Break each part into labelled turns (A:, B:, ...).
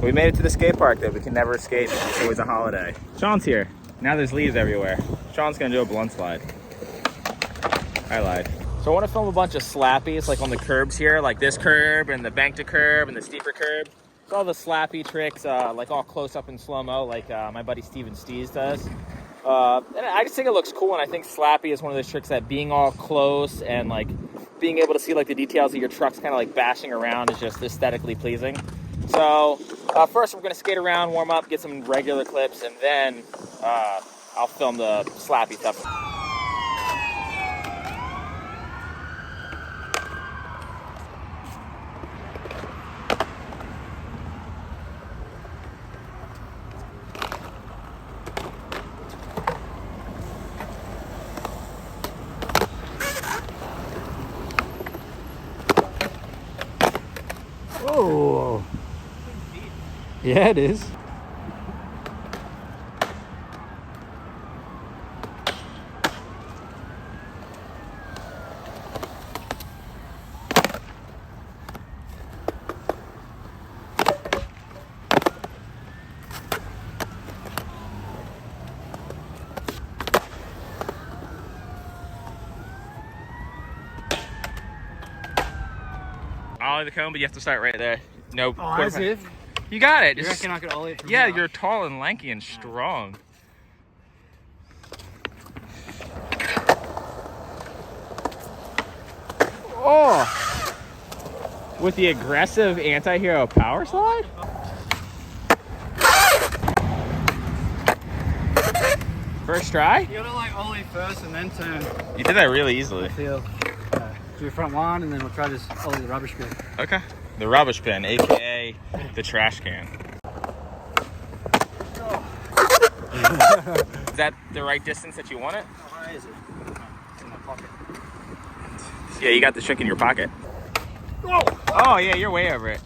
A: We made it to the skate park that we can never escape. It's always a holiday. Sean's here. Now there's leaves everywhere. Sean's gonna do a blunt slide. I lied. So I want to film a bunch of slappies like on the curbs here, like this curb and the banked curb and the steeper curb. It's all the slappy tricks, like all close up in slow-mo, like my buddy Steven Stees does. And I just think it looks cool, and I think slappy is one of those tricks that being all close and like being able to see like the details of your trucks kind of like bashing around is just aesthetically pleasing. So first we're gonna skate around, warm up, get some regular clips, and then I'll film the slappy stuff.
B: Oh, yeah, it is.
A: Ollie the cone, but you have to start right there. No.
B: Oh, as if.
A: You got it.
B: You reckon I could ollie it from
A: Yeah,
B: here?
A: you're tall and lanky and strong. Oh! With the aggressive anti-hero power slide? First try?
B: You gotta like ollie first and then turn.
A: You did that really easily.
B: Feel. Do the front one and then we'll try this ollie the rubbish bin.
A: Okay. The rubbish bin, aka the trash can. Is that the right distance that you want it?
B: Oh, where is it? It's in my pocket.
A: Yeah, you got the trick in your pocket. Oh yeah, you're way over it.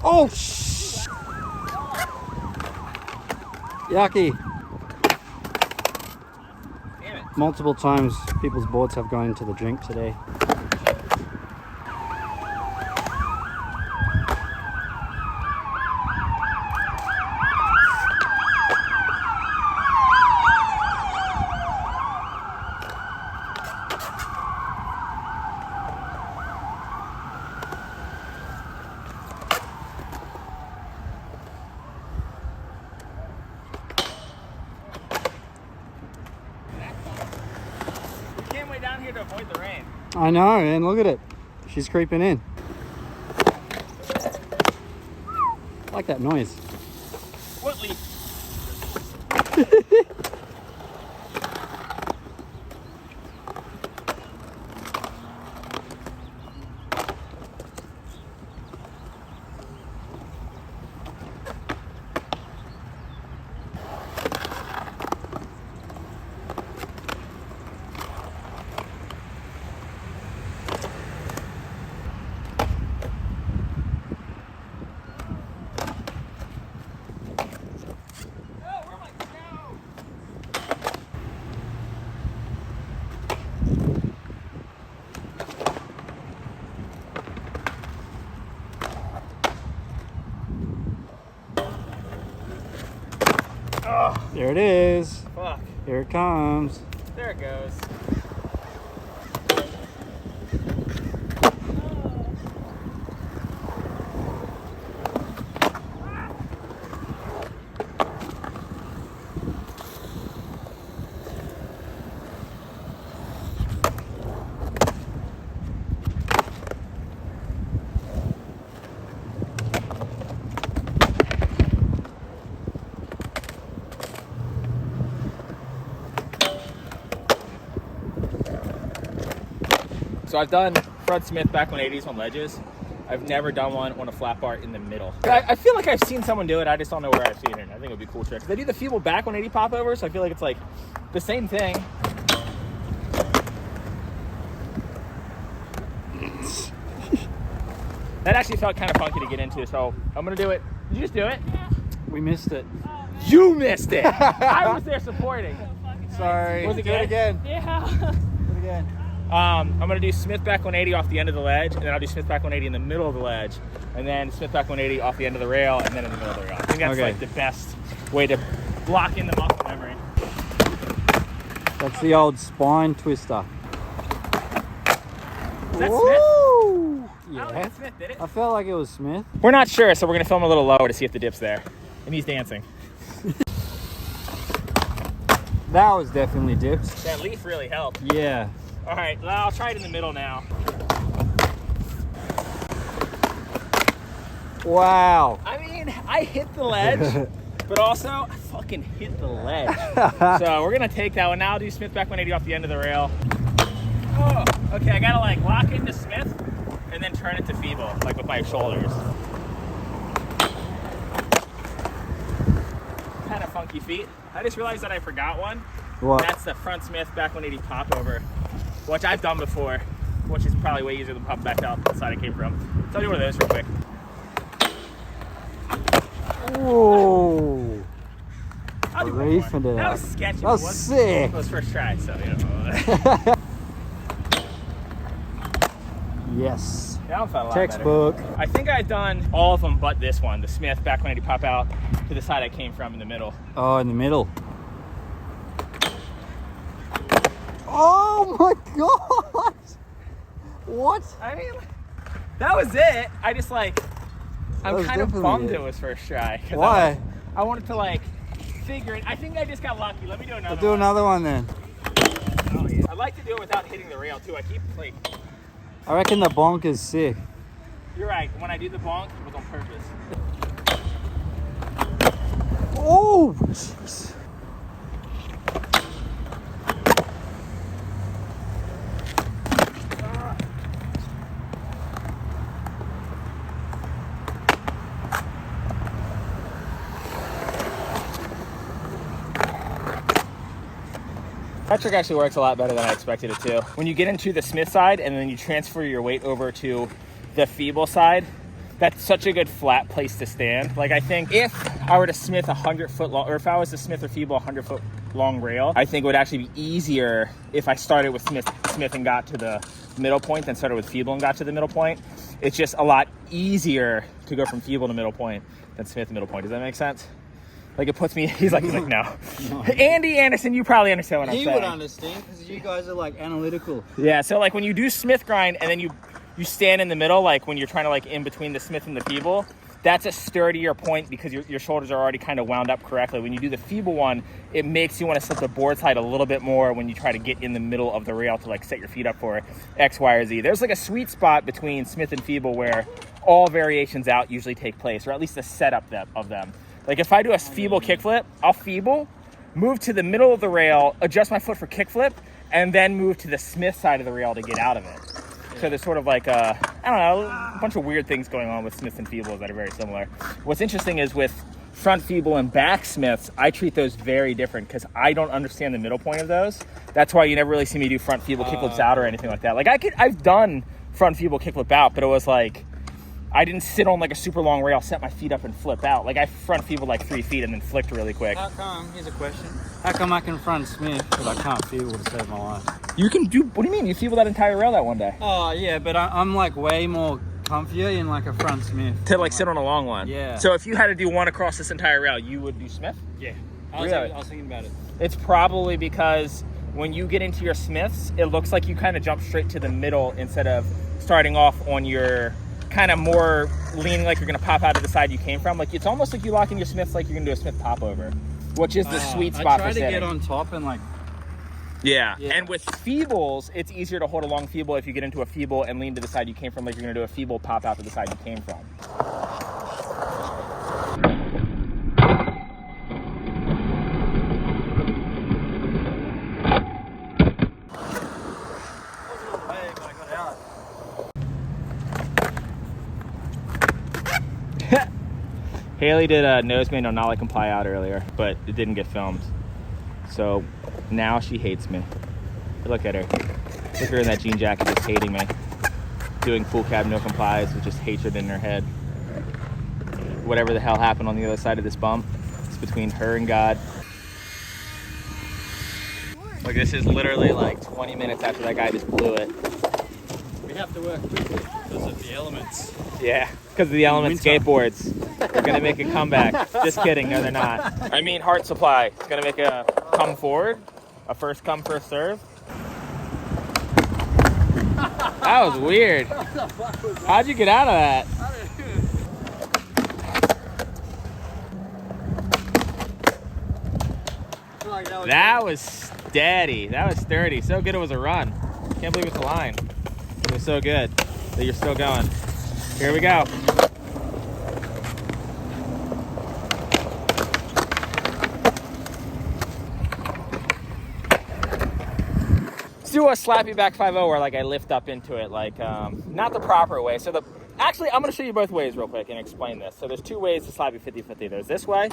B: Oh, yucky.
A: Damn it.
B: Multiple times people's boards have gone into the drink today.
A: Down here to avoid the rain.
B: I know, and look at it. She's creeping in. I like that noise.
A: What leaf?
B: There it is.
A: Fuck.
B: Here it comes.
A: There it goes. So I've done front Smith back 180s on ledges. I've never done one on a flat bar in the middle. I feel like I've seen someone do it. I just don't know where I've seen it. I think it would be a cool trick. They do the feeble back 180 popover, so I feel like it's like the same thing. That actually felt kind of funky to get into, so I'm gonna do it. Did you just do it?
B: We missed it.
A: You missed it. I was there supporting.
B: Sorry.
A: Was it
B: Do
A: good?
B: it again.
C: Yeah.
B: Do it again.
A: I'm gonna do Smith back 180 off the end of the ledge, and then I'll do Smith back 180 in the middle of the ledge, and then Smith back 180 off the end of the rail, and then in the middle of the rail. I think that's
B: Okay.
A: like the best way to block in the muscle memory.
B: That's the old spine twister.
A: Is that Smith?
B: Woo!
A: I don't think
B: Yeah.
A: that's Smith, did it?
B: I felt like it was Smith.
A: We're not sure, so we're gonna film a little lower to see if the dip's there. And he's dancing.
B: That was definitely dipped.
A: That leaf really helped.
B: Yeah.
A: All right, well, I'll try it in the middle now.
B: Wow.
A: I mean, I hit the ledge, but also I fucking hit the ledge. So we're gonna take that one. Now I'll do Smith back 180 off the end of the rail. Oh, okay, I gotta like lock into Smith and then turn it to feeble, like with my shoulders. Kind of funky feet. I just realized that I forgot one.
B: What?
A: That's the front Smith back 180 pop over, which I've done before, which is probably way easier than popping back out the side I came from. So I'll do one of those real quick.
B: Whoa.
A: I'll do one
B: Reefing
A: more.
B: it
A: That
B: out.
A: was sketchy.
B: That was
A: but
B: sick.
A: It was first try, so you know.
B: Yes.
A: That one felt a lot better.
B: Textbook.
A: I think I've done all of them but this one, the Smith back 180 pop out to the side I came from in the middle.
B: Oh, in the middle. Oh my god! What?
A: I mean, that was it. I just like, I'm
B: was
A: kind of
B: definitely
A: bummed
B: it.
A: it was first try. 'Cause
B: Why?
A: I wanted to like figure it. I think I just got lucky. Let me do another
B: I'll do
A: one.
B: another one then.
A: Oh, yeah. I'd like to do it without hitting the rail too. I keep like,
B: I reckon the bonk is sick.
A: you're right. When I do the bonk, it was on purpose.
B: Oh, jeez.
A: That trick actually works a lot better than I expected it to. When you get into the Smith side and then you transfer your weight over to the feeble side, that's such a good flat place to stand. Like I think if I were to Smith 100-foot long, or if I was to Smith or feeble 100-foot long rail, I think it would actually be easier if I started with Smith and got to the middle point than started with feeble and got to the middle point. It's just a lot easier to go from feeble to middle point than Smith to middle point. Does that make sense? Like it puts me, he's like no.
B: No.
A: Andy Anderson, you probably understand what I'm
B: He
A: saying.
B: would understand because you guys are like analytical.
A: Yeah, so like when you do Smith grind and then you stand in the middle, like when you're trying to like in between the Smith and the feeble, that's a sturdier point because your shoulders are already kind of wound up correctly. When you do the feeble one, it makes you want to slip the board side a little bit more when you try to get in the middle of the rail to like set your feet up for X, Y, or Z. There's like a sweet spot between Smith and feeble where all variations out usually take place, or at least the setup of them. Like if I do a feeble kickflip, I'll feeble, move to the middle of the rail, adjust my foot for kickflip, and then move to the Smith side of the rail to get out of it. So there's sort of like I don't know, a bunch of weird things going on with Smiths and feebles that are very similar. What's interesting is with front feeble and back Smiths, I treat those very different because I don't understand the middle point of those. That's why you never really see me do front feeble kickflips out or anything like that. Like I've done front feeble kickflip out, but it was like, I didn't sit on like a super long rail, set my feet up and flip out. Like I front feeble like 3 feet and then flicked really quick.
B: How come, here's a question, how come I can front Smith but I can't feeble to save my life?
A: You can do, what do you mean? You feeble that entire rail that one day?
B: Oh yeah, but I'm like way more comfier in like a front Smith.
A: To like sit on a long one?
B: Yeah.
A: So if you had to do one across this entire rail, you would do Smith?
B: Yeah.
A: Really?
B: I was thinking about it.
A: It's probably because when you get into your Smiths, it looks like you kind of jump straight to the middle instead of starting off on your kind of more leaning like you're going to pop out of the side you came from. Like it's almost like you lock in your Smiths like you're going to do a Smith pop over, which is the sweet spot
B: I
A: for
B: try to
A: sitting.
B: get on top and like.
A: Yeah.
B: Yeah.
A: And with feebles, it's easier to hold a long feeble if you get into a feeble and lean to the side you came from like you're going to do a feeble pop out to the side you came from. Haley did a nose manual nollie comply out earlier, but it didn't get filmed. So now she hates me. Look at her. Look at her in that jean jacket just hating me. Doing full cab no complies with just hatred in her head. Whatever the hell happened on the other side of this bump, it's between her and God. Like, this is literally like 20 minutes after that guy just blew it.
B: We have to work quickly because of the elements.
A: Yeah, because of the element
B: Winter.
A: skateboards. They're gonna make a comeback. Just kidding, no they're not. I mean, Heart Supply is gonna make a come forward, a first come, first serve. That was weird. How'd you get out of that? That was steady. That was sturdy. So good it was a run. Can't believe it's a line. It was so good that you're still going. Here we go. Let's do a slappy back 5-0 where like I lift up into it, like not the proper way. So actually I'm gonna show you both ways real quick and explain this. So there's two ways to slappy 50-50. There's this way.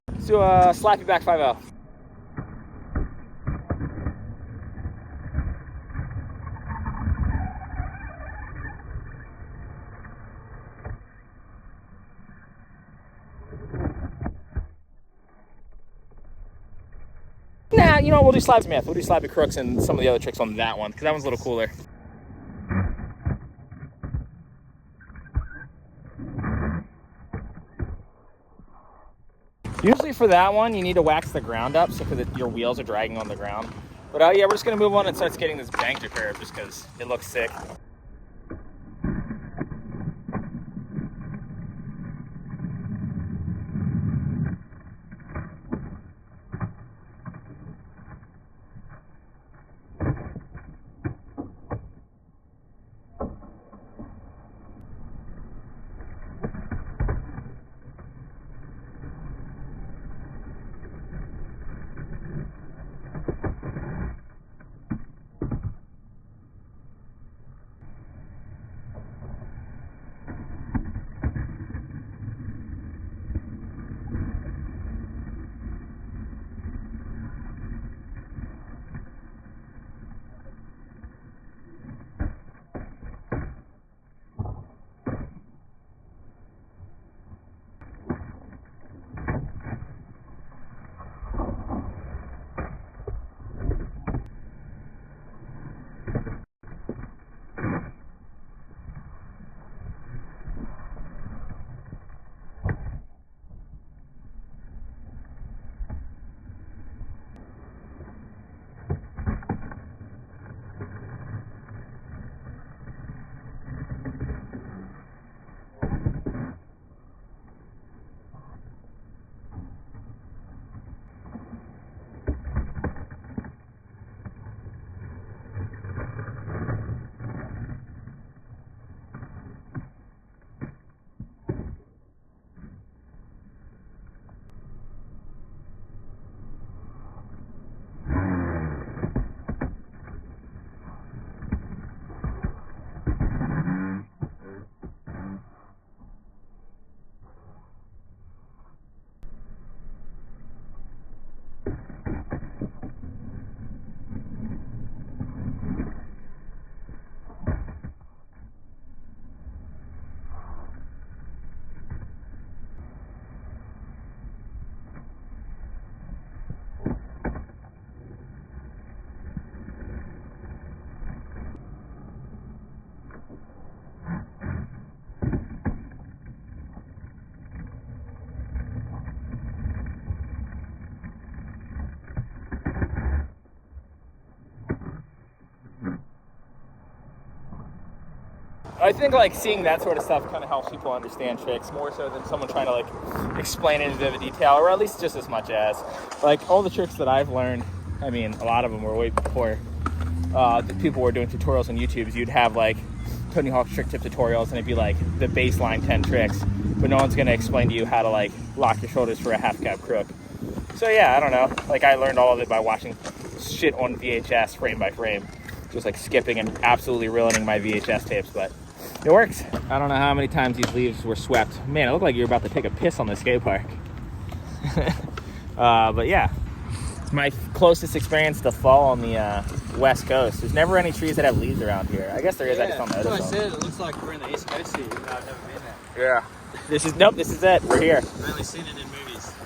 A: Let's do a slappy back 5-0. Nah, you know what, we'll do Slap Smith. We'll do Slappy Crooks and some of the other tricks on that one, because that one's a little cooler. Usually for that one, you need to wax the ground up so because your wheels are dragging on the ground. But yeah, we're just gonna move on and start skating this banker curve just because it looks sick. I think like seeing that sort of stuff kind of helps people understand tricks more so than someone trying to like explain it in vivid detail, or at least just as much as like all the tricks that I've learned. I mean, a lot of them were way before the people were doing tutorials on YouTube. You'd have like Tony Hawk's trick tip tutorials, and it'd be like the baseline 10 tricks, but no one's gonna explain to you how to like lock your shoulders for a half cab crook. So yeah, I don't know. Like I learned all of it by watching shit on VHS frame by frame, just like skipping and absolutely ruining my VHS tapes, but it works. I don't know how many times these leaves were swept. Man, it looked like you were about to take a piss on the skate park. But yeah, it's my closest experience to fall on the West Coast. There's never any trees that have leaves around here. I guess there is. I just don't notice them.
B: That's what I said. It looks like we're in the East Coast here, even though I've never been there.
A: Yeah. This is it. We're here.
B: I've only seen it in movies.